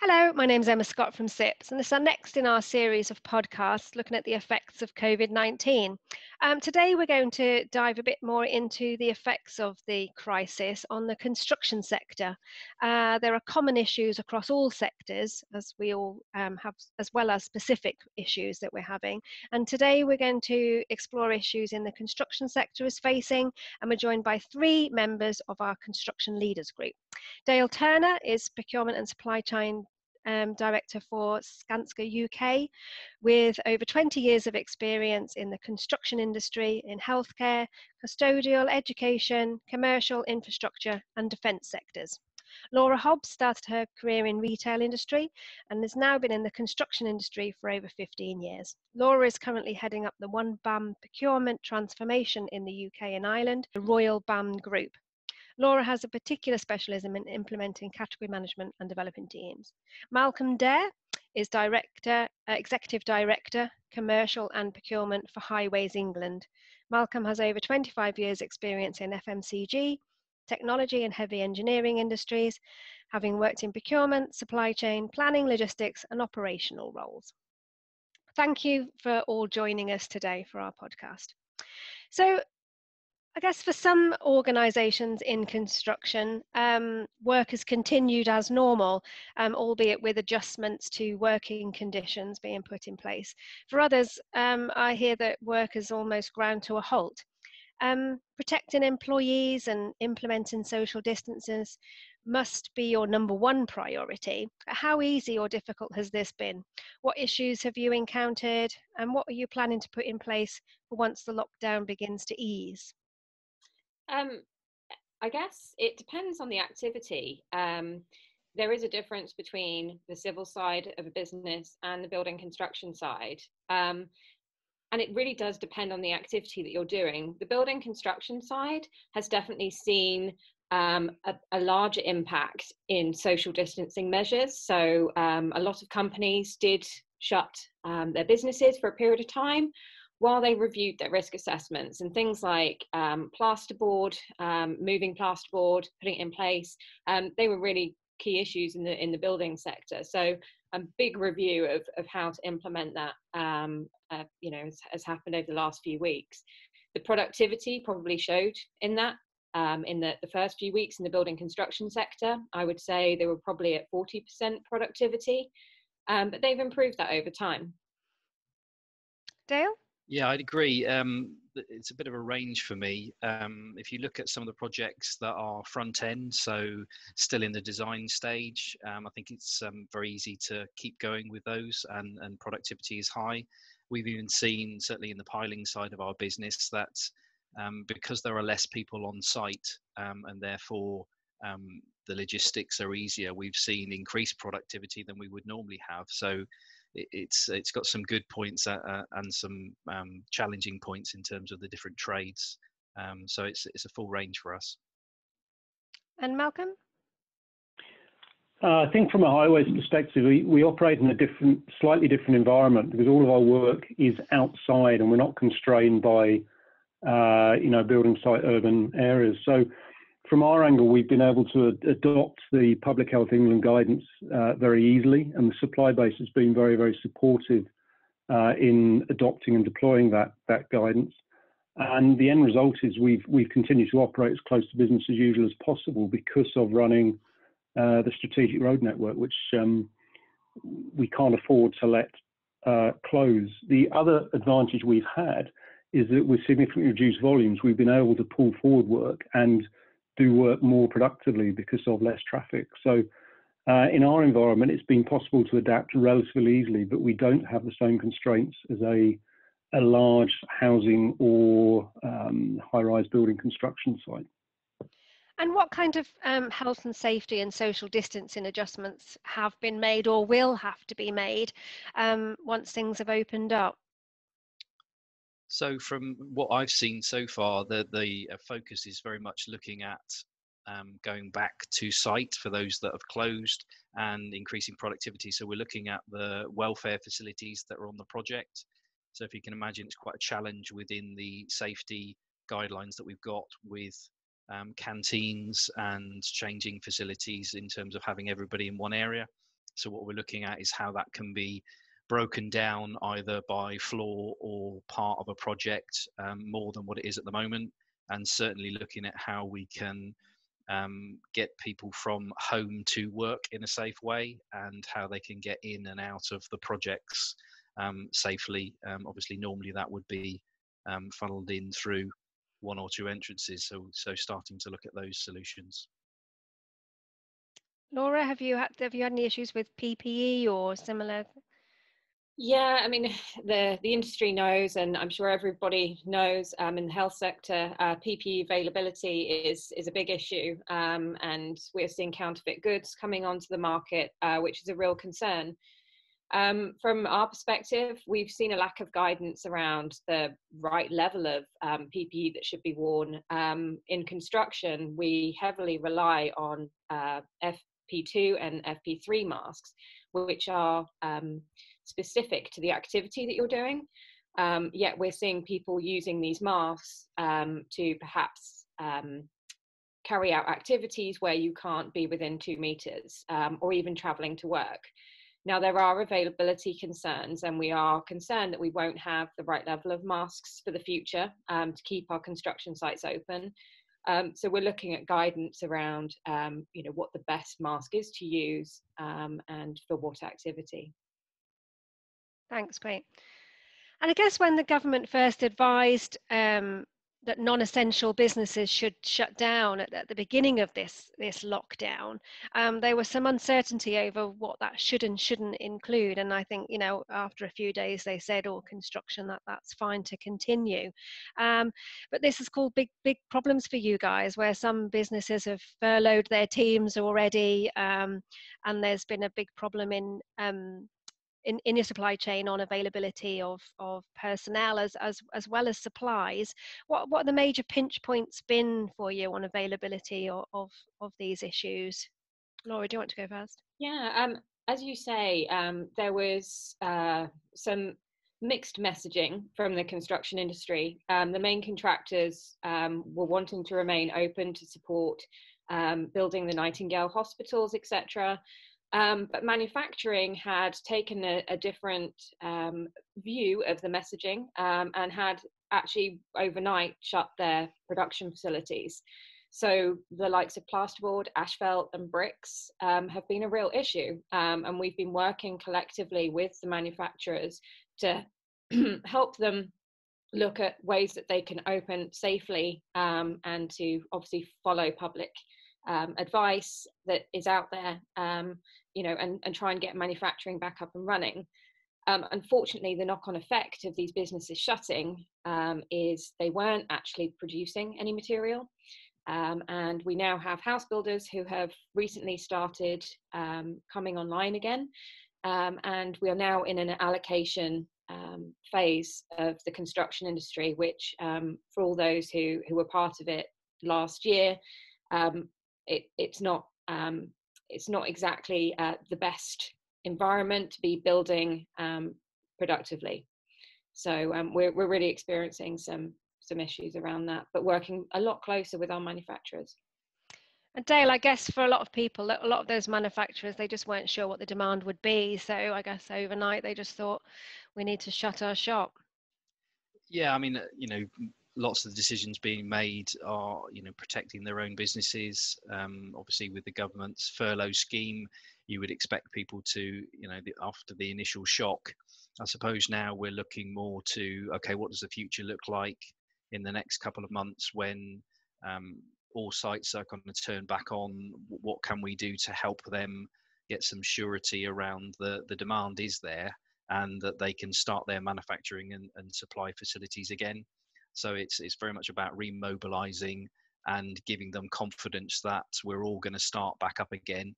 Hello, my name's Emma Scott from CIPS, and this is our next in our series of podcasts looking at the effects of COVID-19. Today, we're going to dive a bit more into the effects of the crisis on the construction sector. There are common issues across all sectors, as we all have, as well as specific issues that we're having. And today, we're going to explore issues in the construction sector is facing, and we're joined by three members of our construction leaders group. Dale Turner is Procurement and Supply Chain Director for Skanska UK, with over 20 years of experience in the construction industry, in healthcare, custodial, education, commercial, infrastructure and defence sectors. Laura Hobbs started her career in retail industry and has now been in the construction industry for over 15 years. Laura is currently heading up the One BAM procurement transformation in the UK and Ireland, the Royal BAM Group. Laura has a particular specialism in implementing category management and developing teams. Malcolm Dare is Executive Director, Commercial and Procurement for Highways England. Malcolm has over 25 years experience in FMCG, technology and heavy engineering industries, having worked in procurement, supply chain, planning, logistics and operational roles. Thank you for all joining us today for our podcast. So, I guess for some organisations in construction, work has continued as normal, albeit with adjustments to working conditions being put in place. For others, I hear that work has almost ground to a halt. Protecting employees and implementing social distances must be your number one priority. How easy or difficult has this been? What issues have you encountered, and what are you planning to put in place for once the lockdown begins to ease? I guess it depends on the activity. There is a difference between the civil side of a business and the building construction side. And it really does depend on the activity that you're doing. The building construction side has definitely seen a larger impact in social distancing measures. So a lot of companies did shut their businesses for a period of time while they reviewed their risk assessments, and things like plasterboard, moving plasterboard, putting it in place. They were really key issues in the building sector. So a big review of how to implement that, has happened over the last few weeks. The productivity probably showed in that. In the first few weeks in the building construction sector, I would say they were probably at 40% productivity, but they've improved that over time. Dale? Yeah, I'd agree. It's a bit of a range for me. If you look at some of the projects that are front end, so still in the design stage, I think it's very easy to keep going with those, and productivity is high. We've even seen, certainly in the piling side of our business, that because there are less people on site and therefore the logistics are easier, we've seen increased productivity than we would normally have. So it's got some good points and some challenging points in terms of the different trades. So it's a full range for us. And Malcolm? I think from a highways perspective, we operate in a slightly different environment, because all of our work is outside and we're not constrained by, building site urban areas. So from our angle, we've been able to adopt the Public Health England guidance very easily, and the supply base has been very, very supportive in adopting and deploying that guidance. And the end result is we've continued to operate as close to business as usual as possible because of running the strategic road network, which we can't afford to let close. The other advantage we've had is that with significantly reduced volumes, we've been able to pull forward work and do work more productively because of less traffic. So in our environment, it's been possible to adapt relatively easily, but we don't have the same constraints as a large housing or high-rise building construction site. And what kind of health and safety and social distancing adjustments have been made or will have to be made once things have opened up? So from what I've seen so far, the focus is very much looking at going back to site for those that have closed and increasing productivity. So we're looking at the welfare facilities that are on the project. So if you can imagine, it's quite a challenge within the safety guidelines that we've got with canteens and changing facilities in terms of having everybody in one area. So what we're looking at is how that can be broken down either by floor or part of a project, more than what it is at the moment, and certainly looking at how we can get people from home to work in a safe way, and how they can get in and out of the projects safely. Obviously, normally that would be funneled in through one or two entrances. So starting to look at those solutions. Laura, have you had any issues with PPE or similar? Yeah, I mean, the industry knows, and I'm sure everybody knows, in the health sector, PPE availability is a big issue, and we're seeing counterfeit goods coming onto the market, which is a real concern. From our perspective, we've seen a lack of guidance around the right level of PPE that should be worn. In construction, we heavily rely on FP2 and FP3 masks, which are specific to the activity that you're doing. Yet we're seeing people using these masks to perhaps carry out activities where you can't be within 2 meters, or even traveling to work. Now, there are availability concerns, and we are concerned that we won't have the right level of masks for the future to keep our construction sites open. So we're looking at guidance around, what the best mask is to use, and for what activity. Thanks, great. And I guess when the government first advised that non-essential businesses should shut down at the beginning of this lockdown, there was some uncertainty over what that should and shouldn't include. And I think, after a few days they said, construction, that's fine to continue. But this has caused big problems for you guys, where some businesses have furloughed their teams already, and there's been a big problem in your supply chain on availability of personnel as well as supplies. What are the major pinch points been for you on availability of these issues? Laura, do you want to go first? Yeah, as you say, there was some mixed messaging from the construction industry. The main contractors were wanting to remain open to support building the Nightingale hospitals, etc. But manufacturing had taken a different view of the messaging, and had actually overnight shut their production facilities. So the likes of plasterboard, asphalt and bricks have been a real issue. And we've been working collectively with the manufacturers to help them look at ways that they can open safely, and to obviously follow public advice that is out there, and try and get manufacturing back up and running. Unfortunately, the knock-on effect of these businesses shutting is they weren't actually producing any material. And we now have house builders who have recently started coming online again. And we are now in an allocation phase of the construction industry, which for all those who were part of it last year, it's not exactly the best environment to be building productively. So we're really experiencing some issues around that, but working a lot closer with our manufacturers. And Dale, I guess for a lot of people, a lot of those manufacturers, they just weren't sure what the demand would be. So I guess overnight they just thought, we need to shut our shop. Yeah, I mean, lots of the decisions being made are, protecting their own businesses. Obviously, with the government's furlough scheme, you would expect people to, after the initial shock, I suppose now we're looking more to, okay, what does the future look like in the next couple of months when all sites are going to turn back on? What can we do to help them get some surety around the demand is there, and that they can start their manufacturing and supply facilities again? So it's very much about remobilizing and giving them confidence that we're all going to start back up again,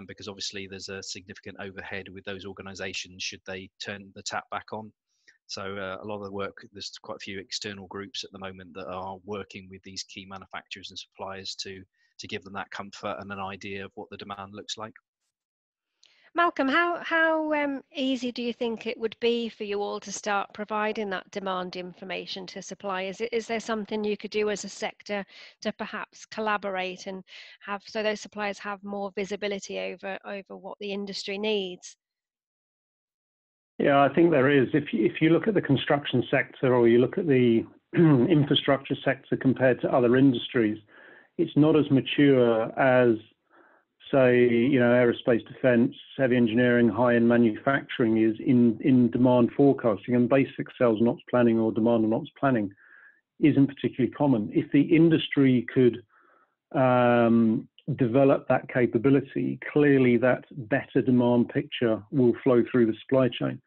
because obviously there's a significant overhead with those organizations should they turn the tap back on. So a lot of the work, there's quite a few external groups at the moment that are working with these key manufacturers and suppliers to give them that comfort and an idea of what the demand looks like. Malcolm, how easy do you think it would be for you all to start providing that demand information to suppliers? Is there something you could do as a sector to perhaps collaborate and have so those suppliers have more visibility over what the industry needs? Yeah, I think there is. If you look at the construction sector or you look at the infrastructure sector compared to other industries, it's not as mature as, say, aerospace, defence, heavy engineering, high-end manufacturing is in demand forecasting, and basic sales and ops planning or demand and ops planning isn't particularly common. If the industry could develop that capability, clearly that better demand picture will flow through the supply chain.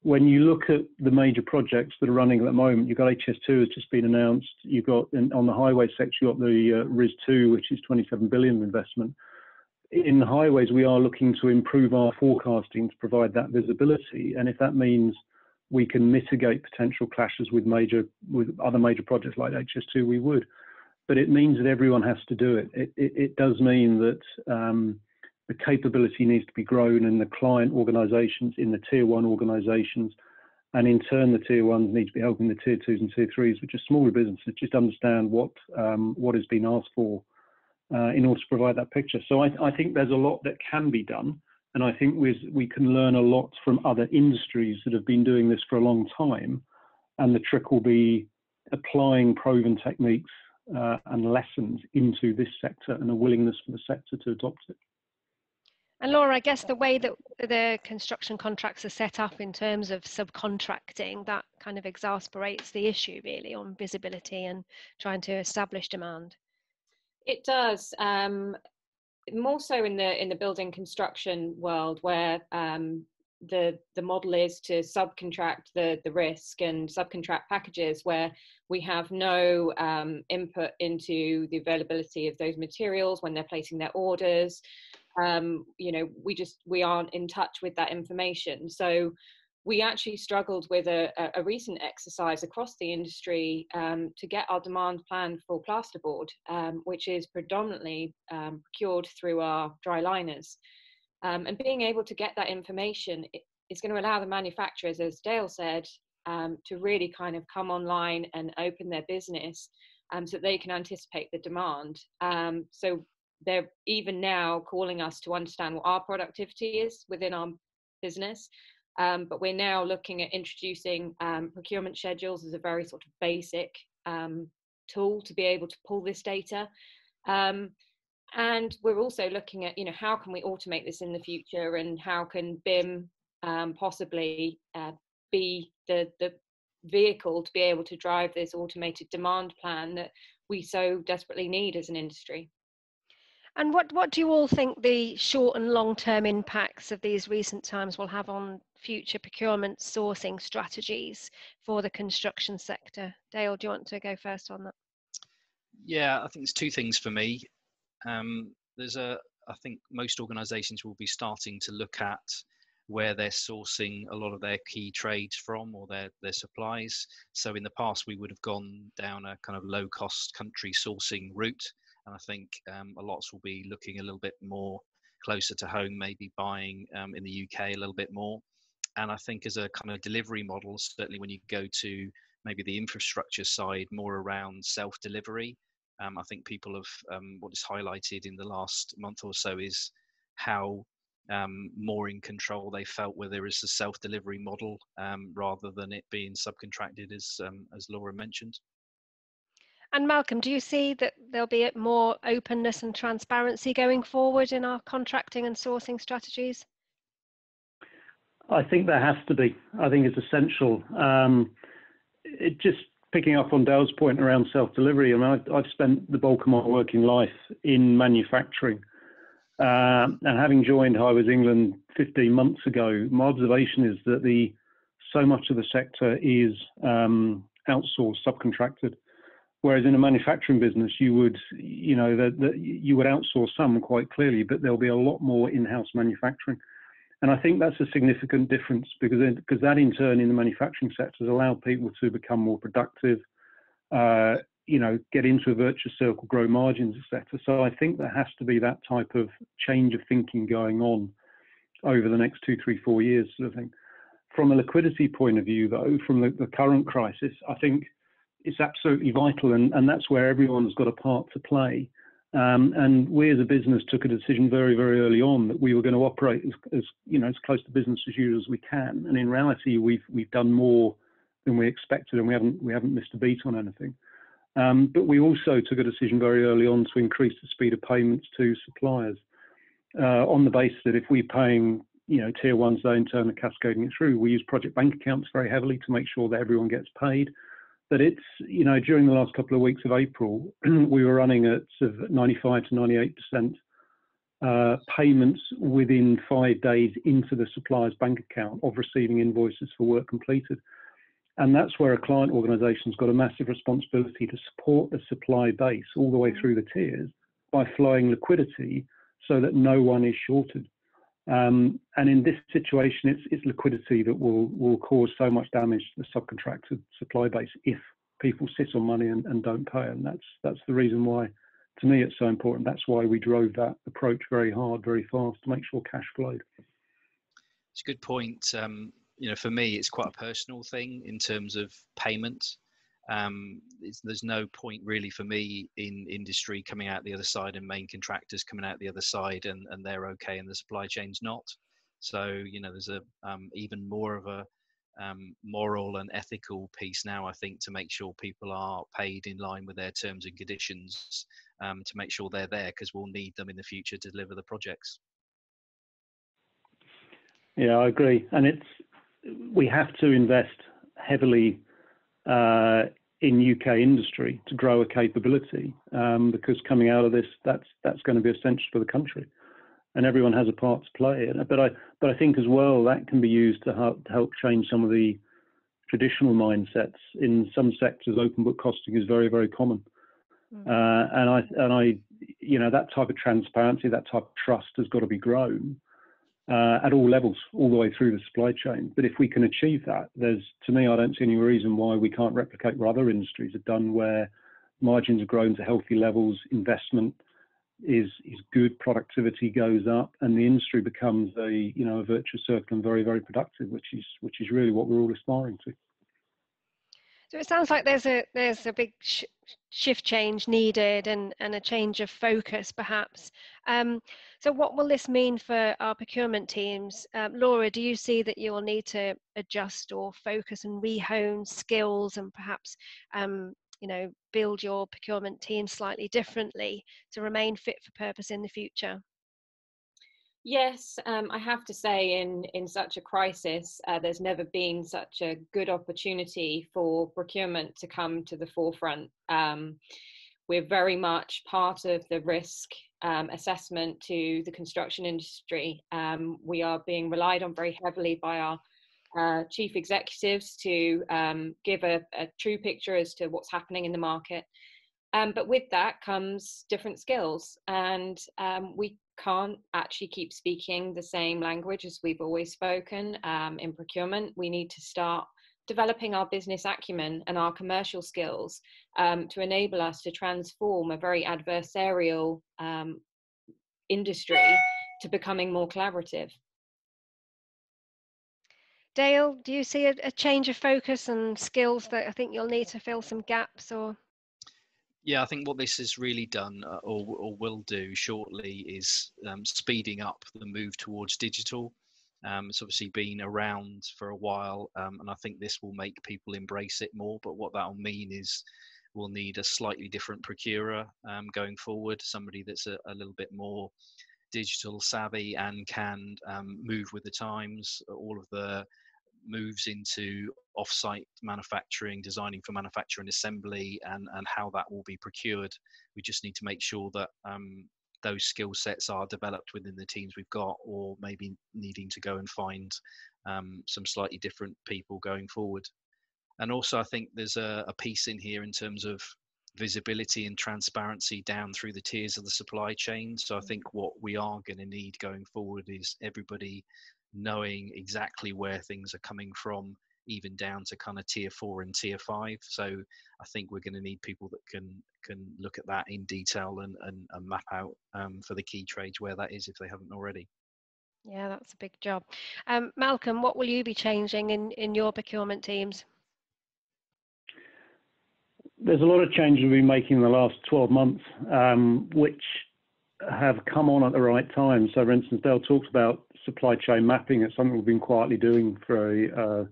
When you look at the major projects that are running at the moment, you've got HS2 has just been announced. You've got on the highway sector, you've got the RIS2, which is 27 billion investment. In the highways, we are looking to improve our forecasting to provide that visibility. And if that means we can mitigate potential clashes with other major projects like HS2, we would. But it means that everyone has to do it. It does mean that the capability needs to be grown in the client organisations, in the tier one organisations, and in turn the tier ones need to be helping the tier twos and tier threes, which are smaller businesses, just understand what is being asked for in order to provide that picture. So I think there's a lot that can be done, and I think we can learn a lot from other industries that have been doing this for a long time, and the trick will be applying proven techniques and lessons into this sector and a willingness for the sector to adopt it. And Laura, I guess the way that the construction contracts are set up in terms of subcontracting, that kind of exasperates the issue really on visibility and trying to establish demand. It does, more so in the building construction world, where the model is to subcontract the risk and subcontract packages where we have no input into the availability of those materials when they're placing their orders. We aren't in touch with that information. So we actually struggled with a recent exercise across the industry to get our demand plan for plasterboard, which is predominantly procured through our dry liners. And being able to get that information is going to allow the manufacturers, as Dale said, to really kind of come online and open their business so that they can anticipate the demand. So they're even now calling us to understand what our productivity is within our business. But we're now looking at introducing procurement schedules as a very sort of basic tool to be able to pull this data. And we're also looking at, how can we automate this in the future, and how can BIM possibly be the vehicle to be able to drive this automated demand plan that we so desperately need as an industry. And what do you all think the short and long-term impacts of these recent times will have on future procurement sourcing strategies for the construction sector? Dale, do you want to go first on that? Yeah, I think there's two things for me. I think most organisations will be starting to look at where they're sourcing a lot of their key trades from, or their supplies. So in the past, we would have gone down a kind of low-cost country sourcing route. And I think a lot will be looking a little bit more closer to home, maybe buying in the UK a little bit more. And I think as a kind of delivery model, certainly when you go to maybe the infrastructure side, more around self-delivery. I think people have, what is highlighted in the last month or so is how more in control they felt where there is a self-delivery model rather than it being subcontracted, as Laura mentioned. And Malcolm, do you see that there'll be more openness and transparency going forward in our contracting and sourcing strategies? I think there has to be. I think it's essential. Just picking up on Dale's point around self-delivery, I mean, I've spent the bulk of my working life in manufacturing. And having joined Highways England 15 months ago, my observation is that so much of the sector is outsourced, subcontracted. Whereas in a manufacturing business, you would outsource some quite clearly, but there'll be a lot more in-house manufacturing. And I think that's a significant difference because that in turn in the manufacturing sector has allowed people to become more productive, get into a virtuous circle, grow margins, etc. So I think there has to be that type of change of thinking going on. over the next 2, 3, 4 years sort of thing. From a liquidity point of view, though, from the current crisis, I think it's absolutely vital, and that's where everyone's got a part to play. And we as a business took a decision very, very early on that we were going to operate as close to business as usual as we can. And in reality, we've done more than we expected, and we haven't missed a beat on anything. But we also took a decision very early on to increase the speed of payments to suppliers on the basis that if we're paying tier ones, they in turn are cascading it through. We use project bank accounts very heavily to make sure that everyone gets paid. But it's, during the last couple of weeks of April, we were running at sort of 95 to 98% payments within 5 days into the supplier's bank account of receiving invoices for work completed. And that's where a client organisation's got a massive responsibility to support the supply base all the way through the tiers by flowing liquidity so that no one is shorted. And in this situation, it's liquidity that will cause so much damage to the subcontracted supply base if people sit on money and don't pay. And that's the reason why, to me, it's so important. That's why we drove that approach very hard, very fast to make sure cash flowed. It's a good point. For me, it's quite a personal thing in terms of payment. There's no point really for me in industry coming out the other side and main contractors coming out the other side and they're okay and the supply chain's not. So there's a even more of a moral and ethical piece now, I think, to make sure people are paid in line with their terms and conditions, to make sure they're there, because we'll need them in the future to deliver the projects. Yeah, I agree. And we have to invest heavily in UK industry to grow a capability, because coming out of this, that's going to be essential for the country, and everyone has a part to play. But I think as well that can be used to help change some of the traditional mindsets. In some sectors, open book costing is very, very common, and I that type of transparency, that type of trust has got to be grown at all levels, all the way through the supply chain. But if we can achieve that, to me, I don't see any reason why we can't replicate what other industries have done, where margins have grown to healthy levels, investment is good, productivity goes up, and the industry becomes a virtuous circle and very, very productive, which is really what we're all aspiring to. So it sounds like there's a big shift change needed and a change of focus, perhaps. So what will this mean for our procurement teams? Laura, do you see that you will need to adjust or focus and rehone skills and perhaps build your procurement team slightly differently to remain fit for purpose in the future? Yes, I have to say in such a crisis, there's never been such a good opportunity for procurement to come to the forefront. We're very much part of the risk assessment to the construction industry. We are being relied on very heavily by our chief executives to give a true picture as to what's happening in the market. But with that comes different skills, and we can't actually keep speaking the same language as we've always spoken in procurement. We need to start developing our business acumen and our commercial skills to enable us to transform a very adversarial industry to becoming more collaborative. Dale, do you see a change of focus and skills that I think you'll need to fill some gaps? Or yeah, I think what this has really done or will do shortly is speeding up the move towards digital. It's obviously been around for a while, and I think this will make people embrace it more. But what that'll mean is we'll need a slightly different procurer going forward, somebody that's a little bit more digital savvy and can move with the times. All of the moves into off-site manufacturing, designing for manufacture and assembly, and how that will be procured. We just need to make sure that those skill sets are developed within the teams we've got, or maybe needing to go and find some slightly different people going forward. And also I think there's a piece in here in terms of visibility and transparency down through the tiers of the supply chain. So I think what we are going to need going forward is everybody knowing exactly where things are coming from, even down to kind of tier 4 and tier 5. So I think we're going to need people that can look at that in detail and map out for the key trades where that is, if they haven't already. Yeah, that's a big job. Malcolm, what will you be changing in your procurement teams? There's a lot of changes we've been making in the last 12 months, which have come on at the right time. So, for instance, Dale talked about supply chain mapping. It's something we've been quietly doing for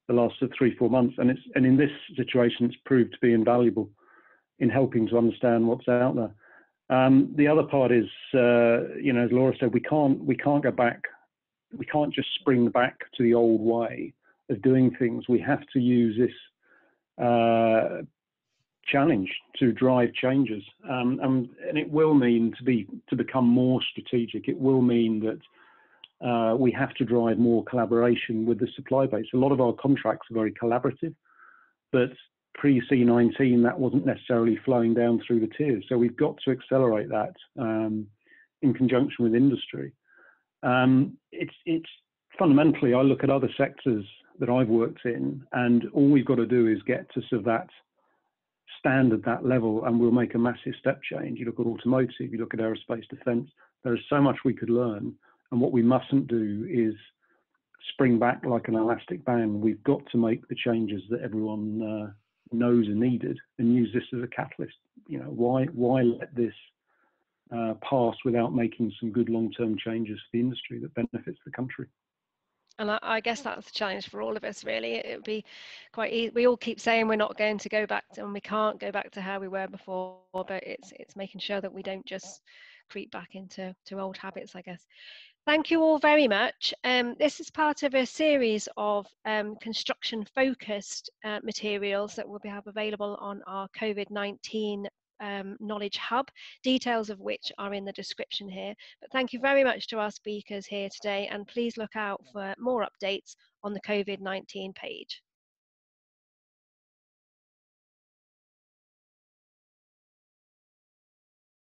the last 3-4 months, and in this situation, it's proved to be invaluable in helping to understand what's out there. The other part is, as Laura said, we can't go back. We can't just spring back to the old way of doing things. We have to use this challenge to drive changes, and it will mean to become more strategic. It will mean that we have to drive more collaboration with the supply base. A lot of our contracts are very collaborative, but pre-C19 that wasn't necessarily flowing down through the tiers. So we've got to accelerate that in conjunction with industry. It's fundamentally, I look at other sectors that I've worked in, and all we've got to do is get to sort of that standard, that level, and we'll make a massive step change. You look at automotive, you look at aerospace defense, there is so much we could learn, and what we mustn't do is spring back like an elastic band. We've got to make the changes that everyone knows are needed and use this as a catalyst. Why let this pass without making some good long-term changes for the industry that benefits the country? And I guess that's a challenge for all of us, really. It would be quite easy. We all keep saying we're not going to go back to, and we can't go back to how we were before, but it's making sure that we don't just creep back into old habits, I guess. Thank you all very much. This is part of a series of construction-focused materials that will have available on our COVID-19 knowledge hub, details of which are in the description here. But thank you very much to our speakers here today, and please look out for more updates on the COVID-19 page.